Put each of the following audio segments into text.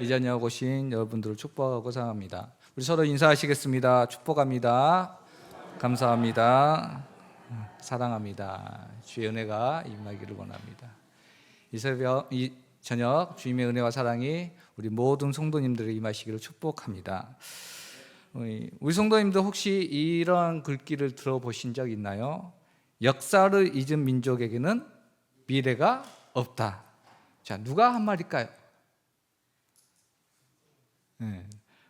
이 자리에 오신 여러분들을 축복하고 사랑합니다. 우리 서로 인사하시겠습니다. 축복합니다. 감사합니다. 사랑합니다. 주의 은혜가 임하기를 원합니다. 이 새벽, 이 저녁 주님의 은혜와 사랑이 우리 모든 성도님들에게 임하시기를 축복합니다. 우리 성도님들 혹시 이런 글귀를 들어보신 적 있나요? 역사를 잊은 민족에게는 미래가 없다. 자, 누가 한 말일까요?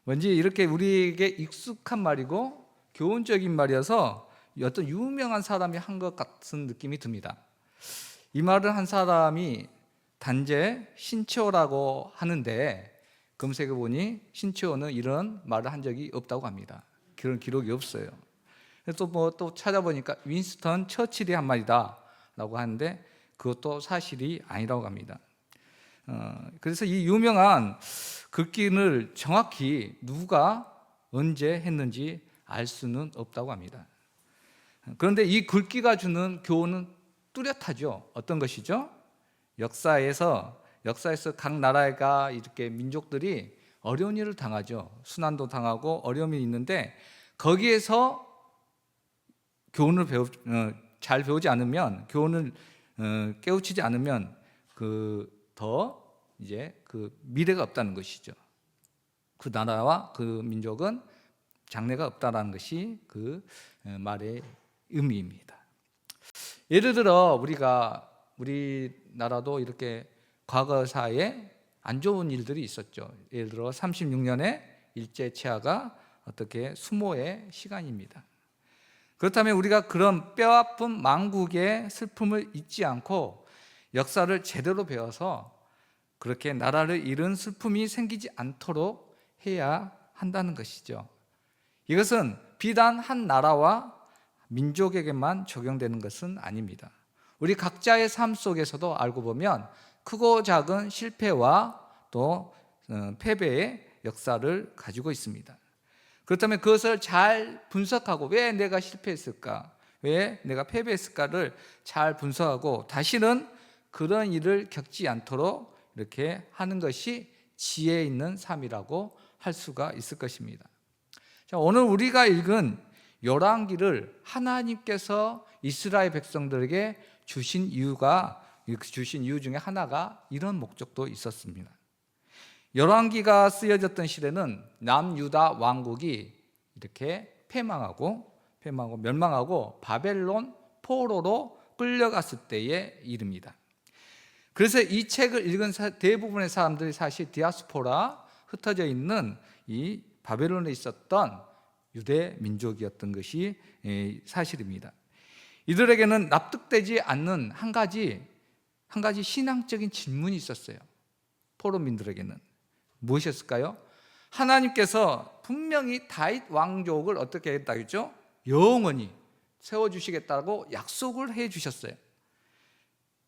왠지 이렇게 우리에게 익숙한 말이고 교훈적인 말이어서 어떤 유명한 사람이 한 것 같은 느낌이 듭니다. 이 말을 한 사람이 단재 신채호라고 하는데 검색해 보니 신채호는 이런 말을 한 적이 없다고 합니다. 그런 기록이 없어요. 그래서 또 찾아보니까 윈스턴 처칠이 한 말이다라고 하는데 그것도 사실이 아니라고 합니다. 그래서 이 유명한 글귀를 정확히 누가 언제 했는지 알 수는 없다고 합니다. 그런데 이 글귀가 주는 교훈은 뚜렷하죠. 어떤 것이죠? 역사에서 각 나라가 이렇게 민족들이 어려운 일을 당하죠. 순환도 당하고 어려움이 있는데 거기에서 교훈을 잘 배우지 않으면, 교훈을 깨우치지 않으면 이제 미래가 없다는 것이죠. 그 나라와 그 민족은 장래가 없다라는 것이 그 말의 의미입니다. 예를 들어 우리나라도 이렇게 과거사에 안 좋은 일들이 있었죠. 예를 들어 36년에 일제치하가 어떻게 수모의 시간입니다. 그렇다면 우리가 그런 뼈아픈 망국의 슬픔을 잊지 않고 역사를 제대로 배워서 그렇게 나라를 잃은 슬픔이 생기지 않도록 해야 한다는 것이죠. 이것은 비단 한 나라와 민족에게만 적용되는 것은 아닙니다. 우리 각자의 삶 속에서도 알고 보면 크고 작은 실패와 또 패배의 역사를 가지고 있습니다. 그렇다면 그것을 잘 분석하고 왜 내가 실패했을까, 왜 내가 패배했을까를 잘 분석하고 다시는 그런 일을 겪지 않도록 이렇게 하는 것이 지혜 있는 삶이라고 할 수가 있을 것입니다. 자, 오늘 우리가 읽은 열왕기를 하나님께서 이스라엘 백성들에게 주신 이유 중에 하나가 이런 목적도 있었습니다. 열왕기가 쓰여졌던 시대는 남유다 왕국이 이렇게 멸망하고 바벨론 포로로 끌려갔을 때의 일입니다. 그래서 이 책을 읽은 대부분의 사람들이 사실 디아스포라, 흩어져 있는 이 바벨론에 있었던 유대 민족이었던 것이 사실입니다. 이들에게는 납득되지 않는 한 가지 신앙적인 질문이 있었어요. 포로민들에게는 무엇이었을까요? 하나님께서 분명히 다윗 왕족을 어떻게 했다고 했죠? 영원히 세워주시겠다고 약속을 해주셨어요.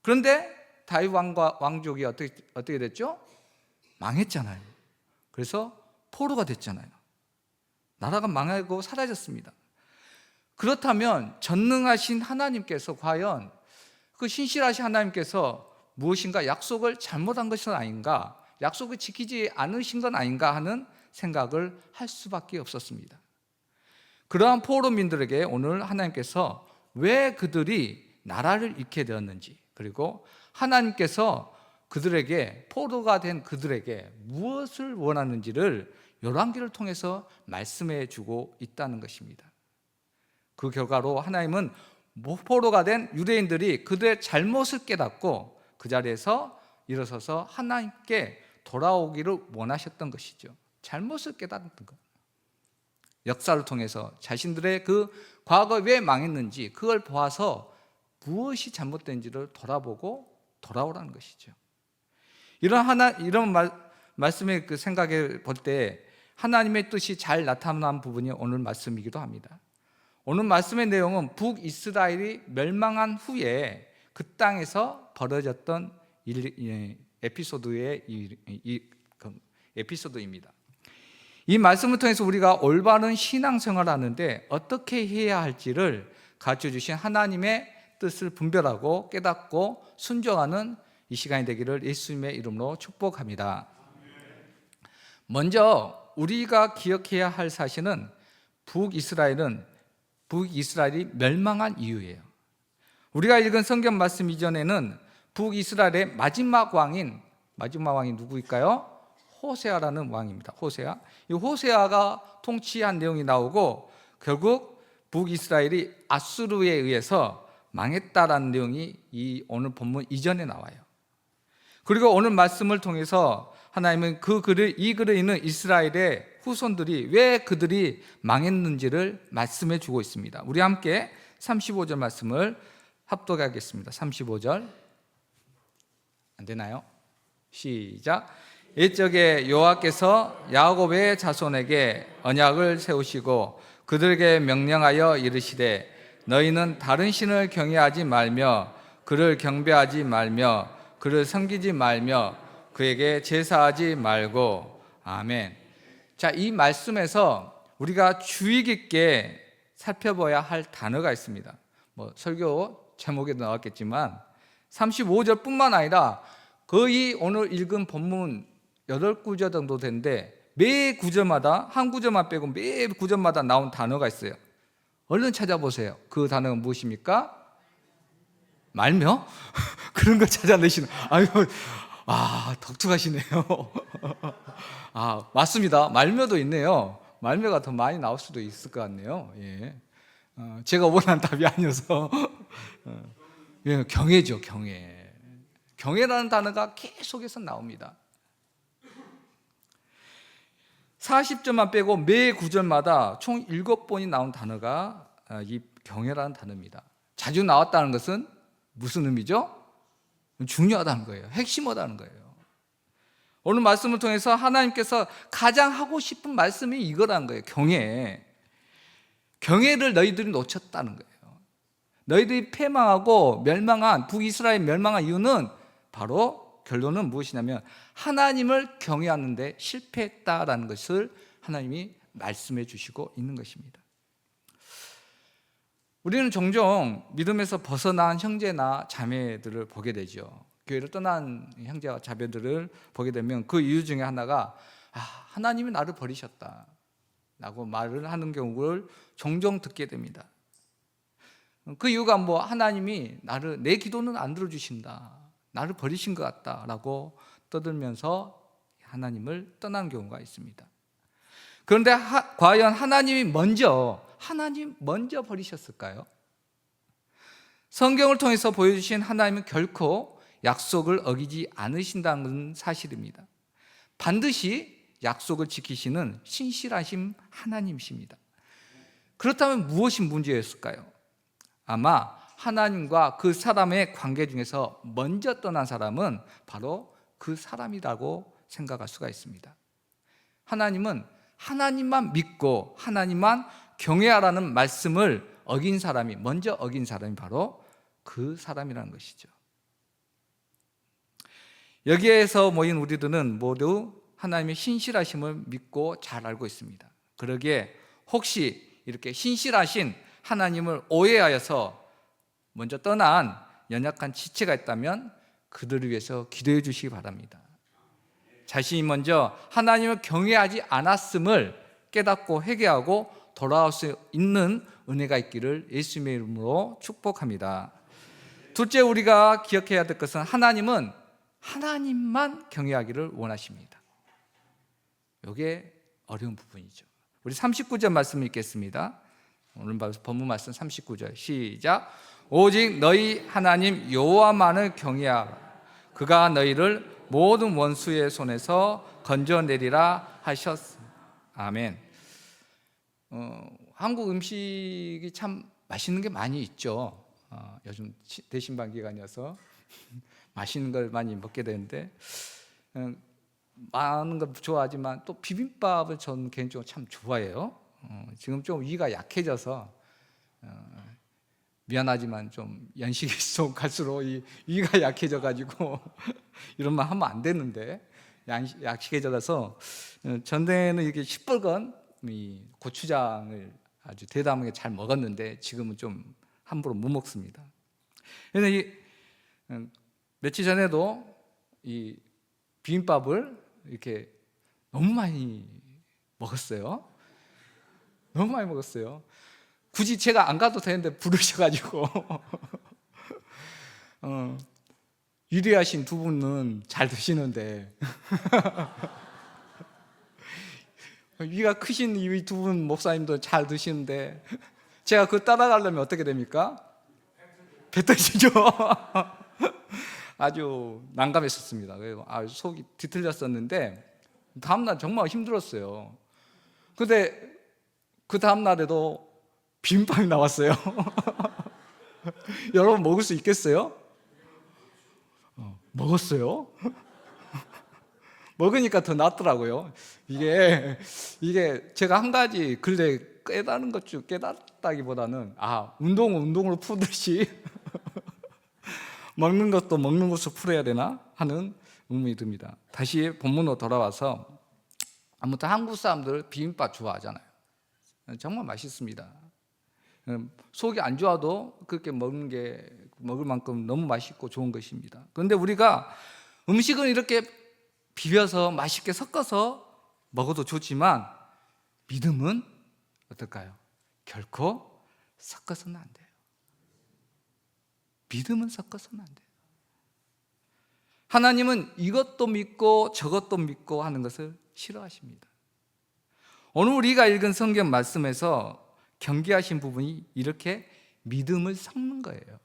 그런데 다윗 왕족이 어떻게 됐죠? 망했잖아요. 그래서 포로가 됐잖아요. 나라가 망하고 사라졌습니다. 그렇다면 전능하신 하나님께서 과연 그 신실하신 하나님께서 무엇인가 약속을 잘못한 것은 아닌가, 약속을 지키지 않으신 건 아닌가 하는 생각을 할 수밖에 없었습니다. 그러한 포로민들에게 오늘 하나님께서 왜 그들이 나라를 잃게 되었는지, 그리고 하나님께서 그들에게, 포로가 된 그들에게 무엇을 원하는지를 열왕기를 통해서 말씀해 주고 있다는 것입니다. 그 결과로 하나님은 포로가 된 유대인들이 그들의 잘못을 깨닫고 그 자리에서 일어서서 하나님께 돌아오기를 원하셨던 것이죠. 잘못을 깨닫는 것, 역사를 통해서 자신들의 그 과거 왜 망했는지 그걸 보아서 무엇이 잘못된지를 돌아보고 돌아오라는 것이죠. 이런 말씀에 생각해 볼 때 하나님의 뜻이 잘 나타난 부분이 오늘 말씀이기도 합니다. 오늘 말씀의 내용은 북이스라엘이 멸망한 후에 그 땅에서 벌어졌던 에피소드입니다. 이 말씀을 통해서 우리가 올바른 신앙생활을 하는데 어떻게 해야 할지를 가르쳐 주신 하나님의 뜻을 분별하고 깨닫고 순종하는 이 시간이 되기를 예수님의 이름으로 축복합니다. 먼저 우리가 기억해야 할 사실은 북이스라엘이 멸망한 이유예요. 우리가 읽은 성경 말씀 이전에는 북이스라엘의 마지막 왕이 누구일까요? 호세아라는 왕입니다. 호세아. 이 호세아가 통치한 내용이 나오고 결국 북이스라엘이 아수르에 의해서 망했다라는 내용이 이 오늘 본문 이전에 나와요. 그리고 오늘 말씀을 통해서 하나님은 이 글을 읽는 이스라엘의 후손들이 왜 그들이 망했는지를 말씀해 주고 있습니다. 우리 함께 35절 말씀을 합독하겠습니다. 35절 안 되나요? 시작. 옛적에 여호와께서 야곱의 자손에게 언약을 세우시고 그들에게 명령하여 이르시되 너희는 다른 신을 경외하지 말며 그를 경배하지 말며 그를 섬기지 말며 그에게 제사하지 말고. 아멘. 자, 이 말씀에서 우리가 주의 깊게 살펴봐야 할 단어가 있습니다. 설교 제목에도 나왔겠지만 35절뿐만 아니라 거의 오늘 읽은 본문 8구절 정도 되는데 매 구절마다 한 구절만 빼고 매 구절마다 나온 단어가 있어요. 얼른 찾아보세요. 그 단어가 무엇입니까? 말며? 그런 거 찾아내시는. 독특하시네요. 맞습니다. 말며도 있네요. 말며가 더 많이 나올 수도 있을 것 같네요. 예. 제가 원하는 답이 아니어서. 경외죠, 경외. 경외라는 단어가 계속해서 나옵니다. 40절만 빼고 매 구절마다 총 7번이 나온 단어가 이 경외라는 단어입니다. 자주 나왔다는 것은 무슨 의미죠? 중요하다는 거예요. 핵심하다는 거예요. 오늘 말씀을 통해서 하나님께서 가장 하고 싶은 말씀이 이거라는 거예요. 경외. 경외를 너희들이 놓쳤다는 거예요. 너희들이 패망하고 북이스라엘 멸망한 이유는 바로 결론은 무엇이냐면 하나님을 경외하는데 실패했다라는 것을 하나님이 말씀해 주시고 있는 것입니다. 우리는 종종 믿음에서 벗어난 형제나 자매들을 보게 되죠. 교회를 떠난 형제와 자매들을 보게 되면 그 이유 중에 하나가 하나님이 나를 버리셨다 라고 말을 하는 경우를 종종 듣게 됩니다. 그 이유가 하나님이 내 기도는 안 들어주신다, 나를 버리신 것 같다라고 떠들면서 하나님을 떠난 경우가 있습니다. 그런데 과연 하나님 먼저 버리셨을까요? 성경을 통해서 보여주신 하나님은 결코 약속을 어기지 않으신다는 사실입니다. 반드시 약속을 지키시는 신실하신 하나님이십니다. 그렇다면 무엇이 문제였을까요? 아마 하나님과 그 사람의 관계 중에서 먼저 떠난 사람은 바로 그 사람이라고 생각할 수가 있습니다. 하나님은 하나님만 믿고 하나님만 경외하라는 말씀을 먼저 어긴 사람이 바로 그 사람이라는 것이죠. 여기에서 모인 우리들은 모두 하나님의 신실하심을 믿고 잘 알고 있습니다. 그러기에 혹시 이렇게 신실하신 하나님을 오해하여서 먼저 떠난 연약한 지체가 있다면 그들을 위해서 기도해 주시기 바랍니다. 자신이 먼저 하나님을 경외하지 않았음을 깨닫고 회개하고 돌아올 수 있는 은혜가 있기를 예수님의 이름으로 축복합니다. 둘째, 우리가 기억해야 될 것은 하나님은 하나님만 경외하기를 원하십니다. 이게 어려운 부분이죠. 우리 39절 말씀 읽겠습니다. 오늘 본문 말씀 39절 시작. 오직 너희 하나님 여호와만을 경외하라. 그가 너희를 모든 원수의 손에서 건져내리라 하셨습니다. 아멘. 한국 음식이 참 맛있는 게 많이 있죠. 요즘 대신방 기간이어서 맛있는 걸 많이 먹게 되는데 많은 걸 좋아하지만 또 비빔밥을 저는 개인적으로 참 좋아해요. 지금 좀 위가 약해져서 미안하지만 좀 연식이 좀 갈수록 이 위가 약해져가지고 이런 말 하면 안 되는데 약해져서 전에는 이렇게 시뻘건 이 고추장을 아주 대담하게 잘 먹었는데 지금은 좀 함부로 못 먹습니다. 그런데 며칠 전에도 이 비빔밥을 이렇게 너무 많이 먹었어요. 너무 많이 먹었어요. 굳이 제가 안 가도 되는데 부르셔가지고 유리하신 두 분은 잘 드시는데 위가 크신 이 두 분 목사님도 잘 드시는데 제가 그 따라가려면 어떻게 됩니까? 배 터지죠. 아주 난감했었습니다. 그리고 속이 뒤틀렸었는데 다음날 정말 힘들었어요. 근데 그 다음날에도 비빔밥이 나왔어요. 여러분 먹을 수 있겠어요? 먹었어요. 먹으니까 더 낫더라고요. 이게 제가 한 가지 근래 깨달은 것 중 깨달았다기보다는 운동은 운동으로 푸듯이 먹는 것도 먹는 것으로 풀어야 되나 하는 의문이 듭니다. 다시 본문으로 돌아와서 아무튼 한국 사람들 비빔밥 좋아하잖아요. 정말 맛있습니다. 속이 안 좋아도 그렇게 먹을 만큼 너무 맛있고 좋은 것입니다. 그런데 우리가 음식은 이렇게 비벼서 맛있게 섞어서 먹어도 좋지만 믿음은 어떨까요? 결코 섞어서는 안 돼요. 믿음은 섞어서는 안 돼요. 하나님은 이것도 믿고 저것도 믿고 하는 것을 싫어하십니다. 오늘 우리가 읽은 성경 말씀에서 경계하신 부분이 이렇게 믿음을 섞는 거예요.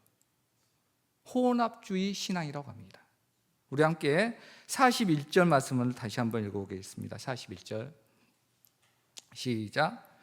혼합주의 신앙이라고 합니다. 우리 함께 41절 말씀을 다시 한번 읽어보겠습니다. 41절 시작.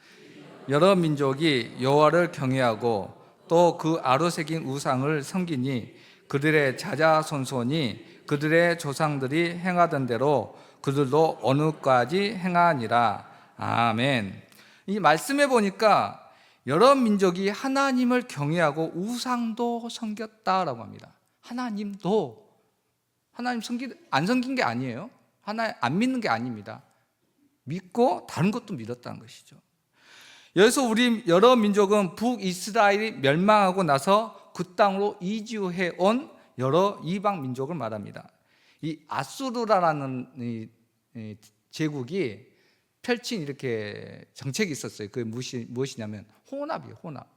여러 민족이 여호와를 경외하고 또 그 아로새긴 우상을 섬기니 그들의 자자손손이 그들의 조상들이 행하던 대로 그들도 어느까지 행하니라. 아멘. 이 말씀해 보니까 여러 민족이 하나님을 경외하고 우상도 섬겼다라고 합니다. 하나님도 하나님 안 섬긴 게 아니에요. 하나님 안 믿는 게 아닙니다. 믿고 다른 것도 믿었다는 것이죠. 여기서 우리 여러 민족은 북이스라엘이 멸망하고 나서 그 땅으로 이주해 온 여러 이방 민족을 말합니다. 이 아수르라는 이 제국이 펼친 이렇게 정책이 있었어요. 그게 무엇이냐면 혼합이에요. 혼합.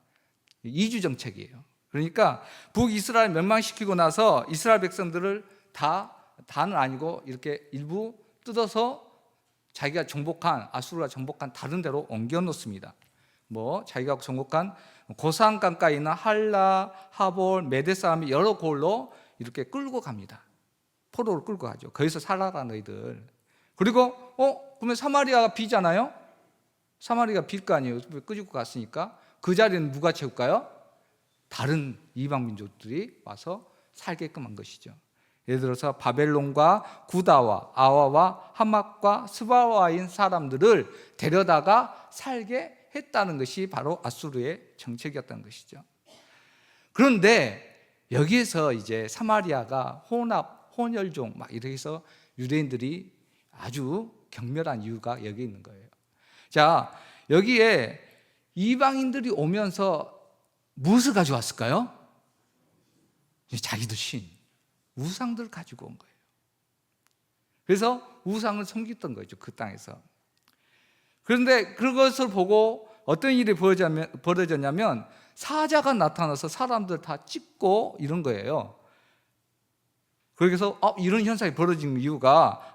이주 정책이에요. 그러니까 북이스라엘 멸망시키고 나서 이스라엘 백성들을 다는 아니고 이렇게 일부 뜯어서 자기가 정복한 아수르가 정복한 다른 데로 옮겨 놓습니다. 자기가 정복한 고산 강가에 있는 할라, 하볼, 메대 사람이 여러 골로 이렇게 끌고 갑니다. 포로를 끌고 가죠. 거기서 살아라 너희들. 그리고 그러면 사마리아가 비잖아요. 사마리아가 빌 거 아니에요. 끌고 갔으니까 그 자리는 누가 채울까요? 다른 이방 민족들이 와서 살게끔 한 것이죠. 예를 들어서 바벨론과 구다와 아와와 하맛과 스바와인 사람들을 데려다가 살게 했다는 것이 바로 아수르의 정책이었다는 것이죠. 그런데 여기에서 이제 사마리아가 혼혈종 이렇게 해서 유대인들이 아주 경멸한 이유가 여기 있는 거예요. 자, 여기에 이방인들이 오면서 무엇을 가져왔을까요? 자기들 신, 우상들을 가지고 온 거예요. 그래서 우상을 섬겼던 거죠, 그 땅에서. 그런데 그것을 보고 어떤 일이 벌어졌냐면 사자가 나타나서 사람들 다 찢고 이런 거예요. 그래서 이런 현상이 벌어진 이유가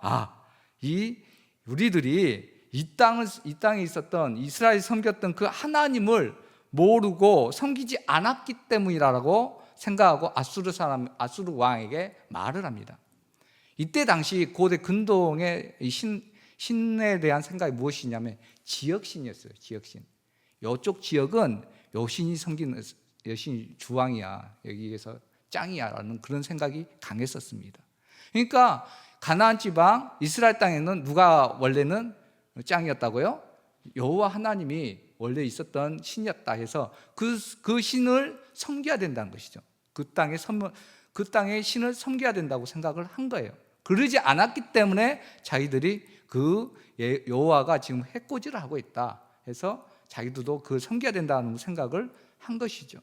우리들이 이 땅에 있었던 이스라엘이 섬겼던 그 하나님을 모르고 섬기지 않았기 때문이라고 생각하고 아수르 왕에게 말을 합니다. 이때 당시 고대 근동의 신에 대한 생각이 무엇이냐면 지역신이었어요. 지역신. 이쪽 지역은 여신이 섬기는 여신이 주왕이야. 여기에서 짱이야라는 그런 생각이 강했었습니다. 그러니까 가나안 지방 이스라엘 땅에는 누가 원래는 짱이었다고요? 여호와 하나님이 원래 있었던 신이었다 해서 그 신을 섬겨야 된다는 것이죠. 그 땅의 신을 섬겨야 된다고 생각을 한 거예요. 그러지 않았기 때문에 자기들이 그 여호와가 지금 해코지를 하고 있다 해서 자기들도 그 섬겨야 된다는 생각을 한 것이죠.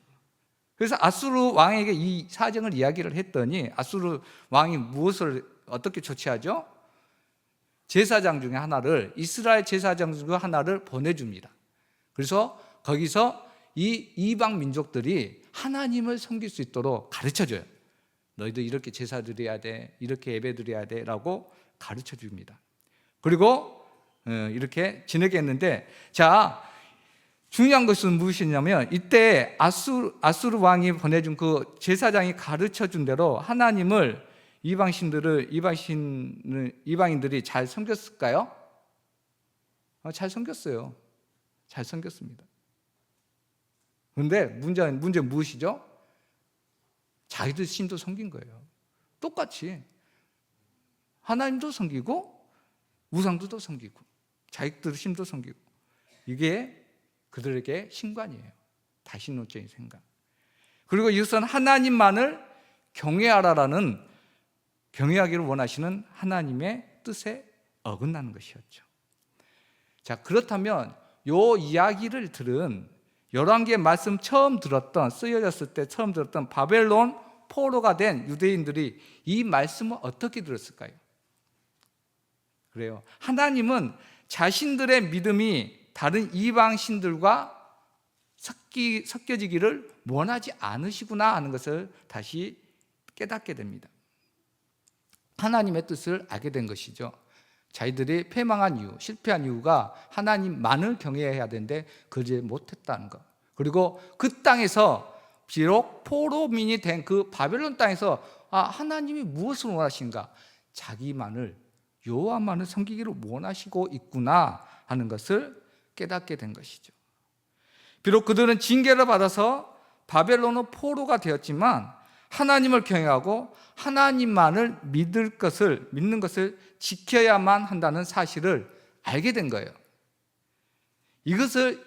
그래서 아수르 왕에게 이 사정을 이야기를 했더니 아수르 왕이 어떻게 조치하죠? 제사장 중에 하나를, 이스라엘 제사장 중에 하나를 보내줍니다. 그래서 거기서 이 이방 민족들이 하나님을 섬길 수 있도록 가르쳐줘요. 너희들 이렇게 제사 드려야 돼, 이렇게 예배 드려야 돼 라고 가르쳐줍니다. 그리고 이렇게 지내게 했는데, 자, 중요한 것은 무엇이냐면 이때 아수르 왕이 보내준 그 제사장이 가르쳐준 대로 하나님을 이방인들이 잘 섬겼을까요? 잘 섬겼어요. 잘 섬겼습니다. 그런데 문제는 무엇이죠? 자기들 신도 섬긴 거예요. 똑같이 하나님도 섬기고 우상도 섬기고 자기들 신도 섬기고, 이게 그들에게 신관이에요. 다신론적인 생각. 그리고 이것은 하나님만을 경외하기를 원하시는 하나님의 뜻에 어긋나는 것이었죠. 자, 그렇다면 이 이야기를 들은 열왕기의 말씀 쓰여졌을 때 처음 들었던 바벨론 포로가 된 유대인들이 이 말씀을 어떻게 들었을까요? 그래요. 하나님은 자신들의 믿음이 다른 이방 신들과 섞여지기를 원하지 않으시구나 하는 것을 다시 깨닫게 됩니다. 하나님의 뜻을 알게 된 것이죠. 자기들이 패망한 이유, 실패한 이유가 하나님만을 경외해야 되는데 그러지 못했다는 것. 그리고 그 땅에서 비록 포로민이 된 그 바벨론 땅에서 하나님이 무엇을 원하신가? 자기만을, 여호와만을 섬기기를 원하시고 있구나 하는 것을 깨닫게 된 것이죠. 비록 그들은 징계를 받아서 바벨론의 포로가 되었지만 하나님을 경외하고 하나님만을 믿는 것을 지켜야만 한다는 사실을 알게 된 거예요. 이것을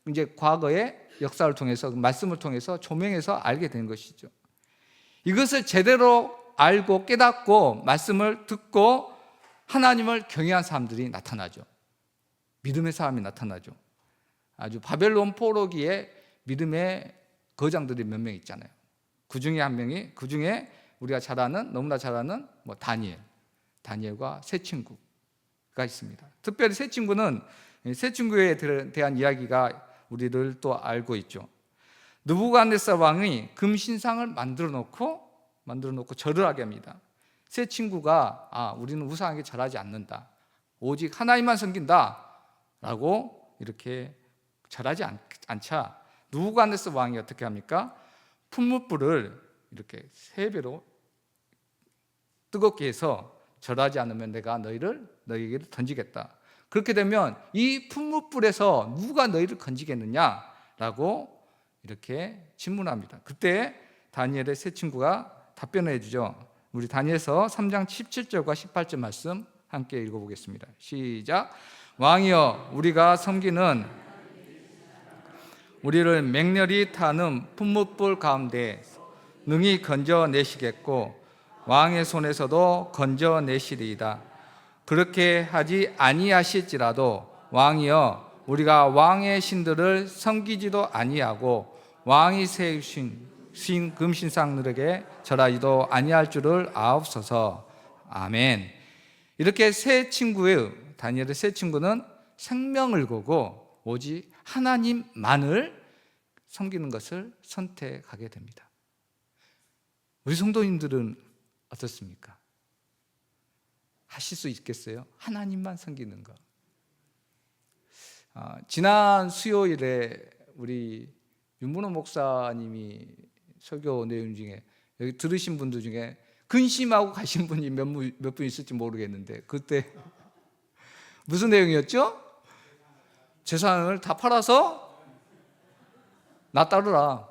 이제 과거의 역사를 통해서, 말씀을 통해서 조명해서 알게 된 것이죠. 이것을 제대로 알고 깨닫고 말씀을 듣고 하나님을 경외한 사람들이 나타나죠. 믿음의 사람이 나타나죠. 아주 바벨론 포로기에 믿음의 거장들이 몇 명 있잖아요. 그 중에 한 명이, 그 중에 우리가 너무나 잘 아는 다니엘과 세 친구가 있습니다. 특별히 세 친구에 대한 이야기가 우리를 또 알고 있죠. 느부갓네살 왕이 금신상을 만들어 놓고 절을 하게 합니다. 세 친구가 우리는 우상에게 절하지 않는다, 오직 하나님만 섬긴다 라고 이렇게 절하지 않자 느부갓네살 왕이 어떻게 합니까? 풀무불을 이렇게 3배로 뜨겁게 해서 절하지 않으면 내가 너희에게 던지겠다. 그렇게 되면 이 풀무불에서 누가 너희를 건지겠느냐라고 이렇게 질문합니다. 그때 다니엘의 세 친구가 답변을 해주죠. 우리 다니엘서 3장 17절과 18절 말씀 함께 읽어보겠습니다. 시작. 왕이여, 우리가 섬기는 우리를 맹렬히 타는 풀무불 가운데 능히 건져내시겠고 왕의 손에서도 건져내시리이다. 그렇게 하지 아니하실지라도 왕이여, 우리가 왕의 신들을 섬기지도 아니하고 왕이 세우신 금신상들에게 절하지도 아니할 줄을 아옵소서. 아멘. 이렇게 다니엘의 세 친구는 생명을 걸고 오직 하나님만을 섬기는 것을 선택하게 됩니다. 우리 성도님들은 어떻습니까? 하실 수 있겠어요? 하나님만 섬기는 것. 지난 수요일에 우리 윤문호 목사님이 설교 내용 중에 여기 들으신 분들 중에 근심하고 가신 분이 몇 분 있을지 모르겠는데, 그때 무슨 내용이었죠? 재산을 다 팔아서 나 따르라.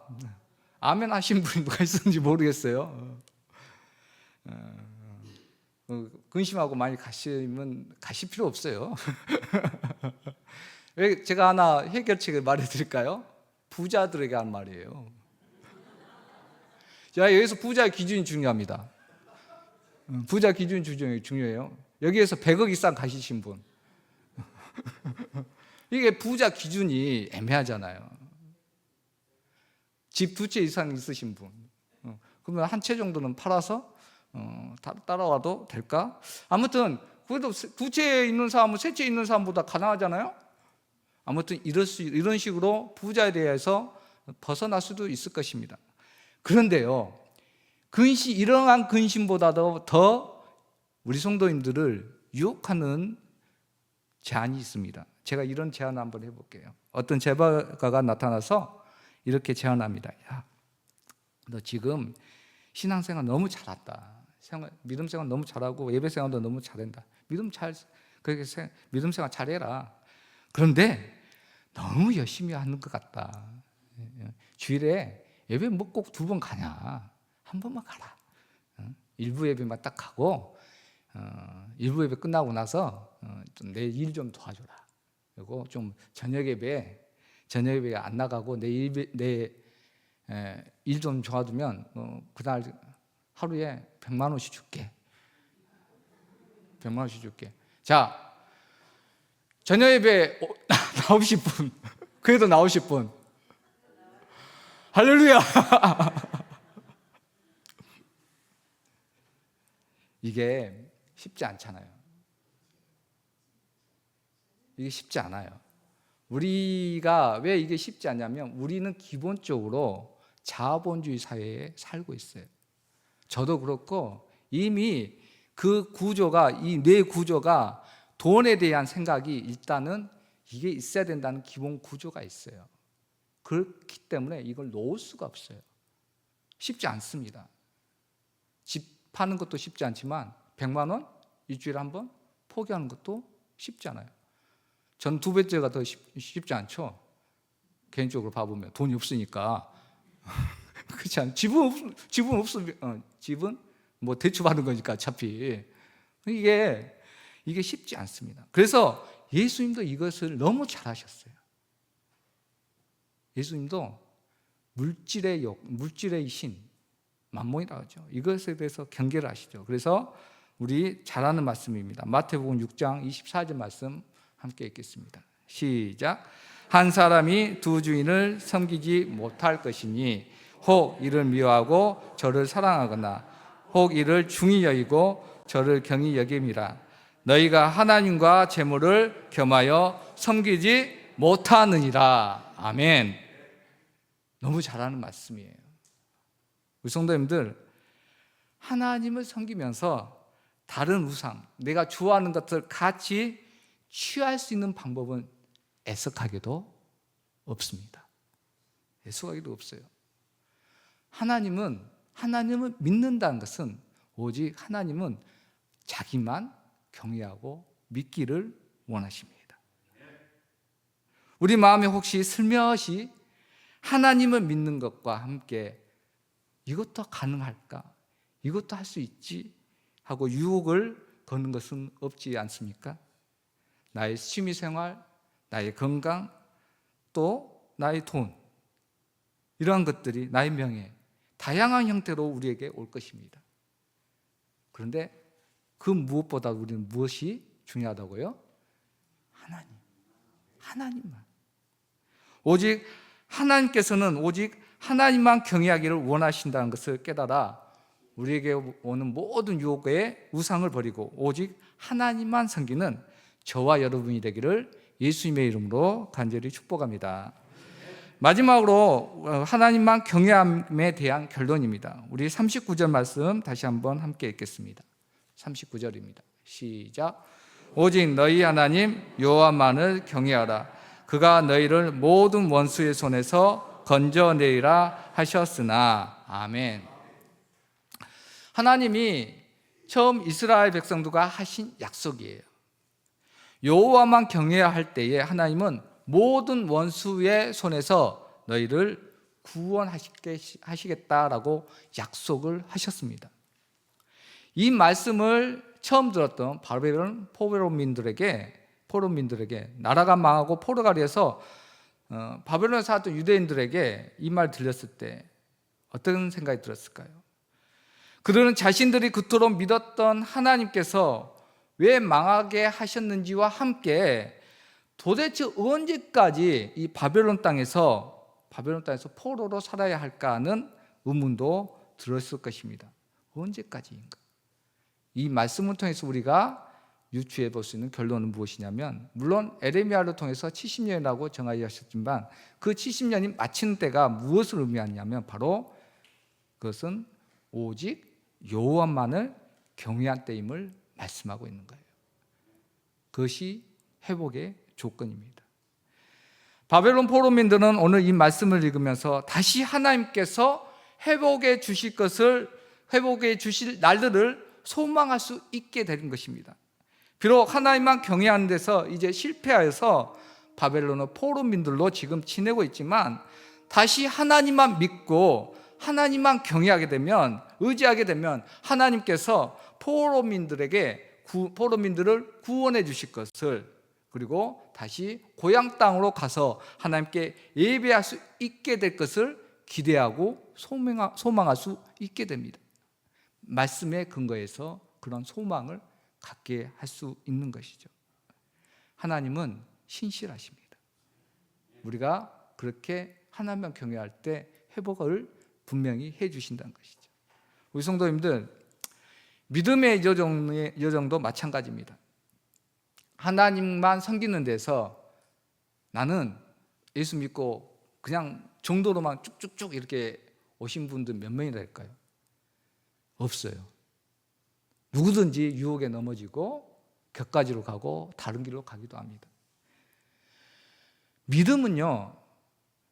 아멘 하신 분이 누가 있었는지 모르겠어요. 근심하고 많이 가실 필요 없어요. 제가 하나 해결책을 말해드릴까요? 부자들에게 한 말이에요. 자, 여기서 부자의 기준이 중요합니다. 부자 기준이 중요해요. 여기에서 100억 이상 가시신 분, 이게 부자 기준이 애매하잖아요. 집 2채 이상 있으신 분, 그러면 한 채 정도는 팔아서 따라와도 될까? 아무튼 그래도 두 채 있는 사람은 세 채 있는 사람보다 가난하잖아요. 아무튼 이런 식으로 부자에 대해서 벗어날 수도 있을 것입니다. 그런데요, 이러한 근심보다도 더 우리 성도님들을 유혹하는 제안이 있습니다. 제가 이런 제안을 한번 해볼게요. 어떤 제자가 나타나서 이렇게 제안합니다. 야, 너 지금 신앙생활 너무 잘했다. 믿음생활 너무 잘하고 예배생활도 너무 잘한다. 믿음생활 잘해라. 그런데 너무 열심히 하는 것 같다. 주일에 예배 뭐 꼭 2번 가냐? 한 번만 가라. 일부 예배만 딱 가고 일부 예배 끝나고 나서 내 일 좀 도와줘라. 그리고 좀 저녁 예배 안 나가고 내 일 좀 도와주면 그날 하루에 100만 원씩 줄게. 100만 원씩 줄게. 자, 저녁 예배 나오실 분, 그래도 나오실 분. 할렐루야. 이게 쉽지 않잖아요. 이게 쉽지 않아요. 우리가 왜 이게 쉽지 않냐면 우리는 기본적으로 자본주의 사회에 살고 있어요. 저도 그렇고 이미 그 구조가, 이 뇌 구조가 돈에 대한 생각이 일단은 이게 있어야 된다는 기본 구조가 있어요. 그렇기 때문에 이걸 놓을 수가 없어요. 쉽지 않습니다. 집 파는 것도 쉽지 않지만 100만 원 일주일에 한 번 포기하는 것도 쉽지 않아요. 전 2배째가 더 쉽지 않죠. 개인적으로 봐보면 돈이 없으니까. 그렇지 않아요? 집은 없으면 집은 뭐 대출받는 거니까 어차피 이게 쉽지 않습니다. 그래서 예수님도 이것을 너무 잘하셨어요. 예수님도 물질의 신 만몬이라고 하죠. 이것에 대해서 경계를 하시죠. 그래서 우리 잘 아는 말씀입니다. 마태복음 6장 24절 말씀 함께 읽겠습니다. 시작. 한 사람이 두 주인을 섬기지 못할 것이니 혹 이를 미워하고 저를 사랑하거나 혹 이를 중히 여기고 저를 경히 여김이라. 너희가 하나님과 재물을 겸하여 섬기지 못하느니라. 아멘. 너무 잘하는 말씀이에요. 우리 성도님들, 하나님을 섬기면서 다른 우상, 내가 좋아하는 것들 같이 취할 수 있는 방법은 애석하게도 없습니다. 애석하게도 없어요. 하나님을 믿는다는 것은 오직 하나님은 자기만 경외하고 믿기를 원하십니다. 우리 마음에 혹시 슬며시 하나님을 믿는 것과 함께 이것도 가능할까? 이것도 할 수 있지? 하고 유혹을 거는 것은 없지 않습니까? 나의 취미생활, 나의 건강, 또 나의 돈, 이러한 것들이 나의 명예, 다양한 형태로 우리에게 올 것입니다. 그런데 그 무엇보다 우리는 무엇이 중요하다고요? 하나님만. 오직 하나님께서는 오직 하나님만 경외하기를 원하신다는 것을 깨달아 우리에게 오는 모든 유혹의 우상을 버리고 오직 하나님만 섬기는 저와 여러분이 되기를 예수님의 이름으로 간절히 축복합니다. 마지막으로 하나님만 경외함에 대한 결론입니다. 우리 39절 말씀 다시 한번 함께 읽겠습니다. 39절입니다. 시작. 오직 너희 하나님 여호와만을 경외하라. 그가 너희를 모든 원수의 손에서 건져내리라 하셨으나. 아멘. 하나님이 처음 이스라엘 백성들과 하신 약속이에요. 여호와만 경외해야 할 때에 하나님은 모든 원수의 손에서 너희를 구원하시겠다라고 약속을 하셨습니다. 이 말씀을 처음 들었던 포로민들에게 나라가 망하고 포르갈이에서 바벨론에 살았던 유대인들에게 이 말 들렸을 때 어떤 생각이 들었을까요? 그들은 자신들이 그토록 믿었던 하나님께서 왜 망하게 하셨는지와 함께 도대체 언제까지 이 바벨론 땅에서 포로로 살아야 할까 하는 의문도 들었을 것입니다. 언제까지인가? 이 말씀을 통해서 우리가 유추해 볼 수 있는 결론은 무엇이냐면, 물론 에레미야를 통해서 70년이라고 정하셨지만 그 70년이 마치는 때가 무엇을 의미하냐면 바로 그것은 오직 여호와만을 경외한 때임을 말씀하고 있는 거예요. 그것이 회복의 조건입니다. 바벨론 포로민들은 오늘 이 말씀을 읽으면서 다시 하나님께서 회복해 주실 날들을 소망할 수 있게 되는 것입니다. 비록 하나님만 경외하는 데서 이제 실패하여서 바벨론은 포로민들로 지금 지내고 있지만, 다시 하나님만 믿고 하나님만 경외하게 되면, 의지하게 되면 하나님께서 포로민들을 구원해 주실 것을, 그리고 다시 고향 땅으로 가서 하나님께 예배할 수 있게 될 것을 기대하고 소망할 수 있게 됩니다. 말씀에 근거해서 그런 소망을 갖게 할 수 있는 것이죠. 하나님은 신실하십니다. 우리가 그렇게 하나님만 경외할 때 회복을 분명히 해 주신다는 것이죠. 우리 성도님들, 믿음의 여정도 마찬가지입니다. 하나님만 섬기는 데서 나는 예수 믿고 그냥 정도로만 쭉쭉쭉 이렇게 오신 분들 몇 명이나 될까요? 없어요. 누구든지 유혹에 넘어지고 격가지로 가고 다른 길로 가기도 합니다. 믿음은요,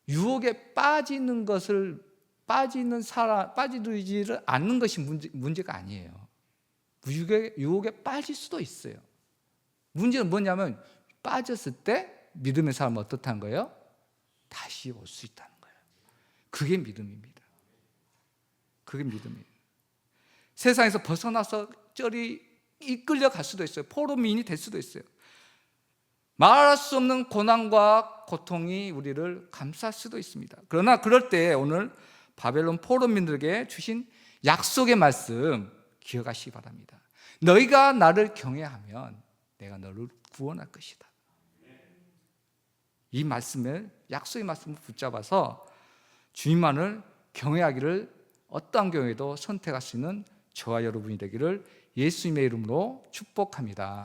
유혹에 빠지지를 않는 것이 문제가 아니에요. 유혹에 빠질 수도 있어요. 문제는 뭐냐면 빠졌을 때 믿음의 사람은 어떻다는 거예요? 다시 올 수 있다는 거예요. 그게 믿음입니다. 그게 믿음이에요. 세상에서 벗어나서 저리 이끌려 갈 수도 있어요. 포로민이 될 수도 있어요. 말할 수 없는 고난과 고통이 우리를 감쌀 수도 있습니다. 그러나 그럴 때 오늘 바벨론 포로민들에게 주신 약속의 말씀 기억하시기 바랍니다. 너희가 나를 경외하면 내가 너를 구원할 것이다. 이 말씀을, 약속의 말씀을 붙잡아서 주님만을 경외하기를 어떠한 경우에도 선택할 수 있는 저와 여러분이 되기를 예수님의 이름으로 축복합니다.